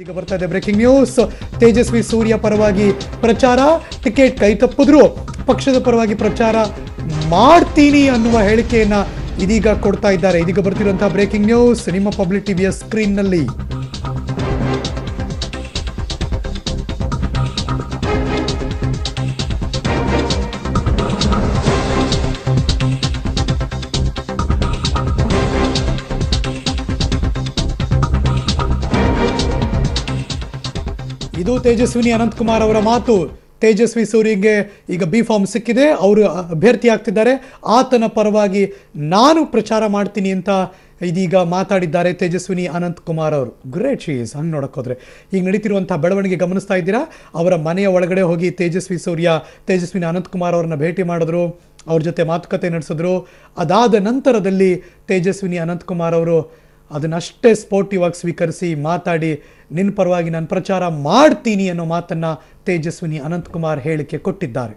ಈಗ ಬರ್ತಾ ಇದೆ ಬ್ರೇಕಿಂಗ್ ನ್ಯೂಸ್. ತೇಜಸ್ವಿ ಸೂರ್ಯ ಪರವಾಗಿ ಪ್ರಚಾರ, ಟಿಕೆಟ್ ಕೈ ತಪ್ಪಿದ್ರು ಪಕ್ಷದ ಪರವಾಗಿ ಪ್ರಚಾರ ಮಾಡ್ತೀನಿ ಅನ್ನುವ ಹೇಳಿಕೆಯನ್ನ ಇದೀಗ ಕೊಡ್ತಾ ಇದ್ದಾರೆ. ಇದೀಗ ಬರ್ತಿರುವಂತಹ ಬ್ರೇಕಿಂಗ್ ನ್ಯೂಸ್ ನಿಮ್ಮ ಪಬ್ಲಿಕ್ ಟಿವಿಯ ಸ್ಕ್ರೀನ್ ನಲ್ಲಿ. ಇದು ತೇಜಸ್ವಿನಿ ಅನಂತಕುಮಾರ್ ಅವರ ಮಾತು. ತೇಜಸ್ವಿ ಸೂರ್ಯಗೆ ಈಗ ಬಿ ಫಾರ್ಮ್ ಸಿಕ್ಕಿದೆ, ಅವರು ಅಭ್ಯರ್ಥಿ ಆಗ್ತಿದ್ದಾರೆ. ಆತನ ಪರವಾಗಿ ನಾನು ಪ್ರಚಾರ ಮಾಡ್ತೀನಿ ಅಂತ ಇದೀಗ ಮಾತಾಡಿದ್ದಾರೆ ತೇಜಸ್ವಿನಿ ಅನಂತಕುಮಾರ್ ಅವರು. Great she's. ಹಂಗೆ ನೋಡೋಕ್ಕೋದ್ರೆ ಈಗ ನಡೀತಿರುವಂಥ ಬೆಳವಣಿಗೆ ಗಮನಿಸ್ತಾ ಇದ್ದೀರಾ. ಅವರ ಮನೆಯ ಒಳಗಡೆ ಹೋಗಿ ತೇಜಸ್ವಿ ಸೂರ್ಯ ತೇಜಸ್ವಿನಿ ಅನಂತಕುಮಾರ್ ಅವ್ರನ್ನ ಭೇಟಿ ಮಾಡಿದ್ರು, ಅವ್ರ ಜೊತೆ ಮಾತುಕತೆ ನಡೆಸಿದ್ರು. ಅದಾದ ನಂತರದಲ್ಲಿ ತೇಜಸ್ವಿನಿ ಅನಂತಕುಮಾರ್ ಅವರು ಅದನ್ನಷ್ಟೇ ಸ್ಪೋರ್ಟಿವ್ ಆಗಿ ಸ್ವೀಕರಿಸಿ ಮಾತಾಡಿ ನಿನ್ನ ಪರವಾಗಿ ನಾನು ಪ್ರಚಾರ ಮಾಡ್ತೀನಿ ಅನ್ನೋ ಮಾತನ್ನು ತೇಜಸ್ವಿನಿ ಅನಂತಕುಮಾರ್ ಹೇಳಿಕೆ ಕೊಟ್ಟಿದ್ದಾರೆ.